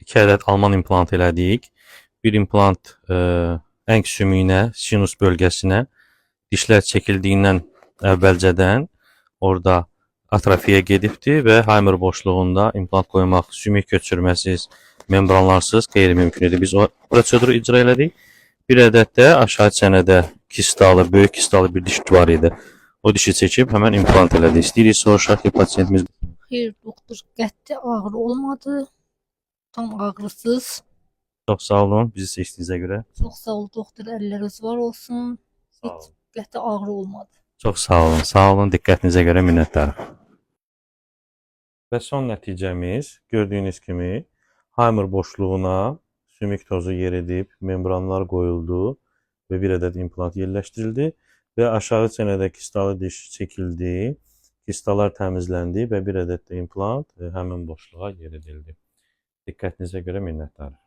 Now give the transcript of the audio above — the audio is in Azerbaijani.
2 ədəd Alman implant elədik. Bir implant ənq sümüyünə, sinus bölgəsinə dişlər çəkildiyindən əvvəlcədən orada atrofiya gedibdi və Haymer boşluğunda implant qoymaq sümük köçürməsiz, membranlarsız qeyri-mümkün idi. Biz o proseduru icra elədik. Bir ədəd də aşağı çənədə kistalı, böyük kistalı bir diş var idi. O dişi çəkib həmən implant elədik. İstəyirik soruşaq ki, pasiyentimiz... Xeyr doktor, qəti ağrı olmadı. Tam ağrısız. Çox sağ olun, bizi seçdiyinizə görə. Çox sağ ol doktor, əlləriniz var olsun. Sağ Heç olun. qəti ağrı olmadı. Çox sağ olun, diqqətinizə görə minnətdarıq. Və son nəticəmiz, gördüyünüz kimi, Haymer boşluğuna sümük tozu yeridib, membranlar qoyuldu və bir ədəd implant yerləşdirildi və aşağı çənədə kistalı diş çəkildi, kistalar təmizləndi və bir ədəd də implant həmin boşluğa yeridildi. Diqqətinizə görə minnətdarıq.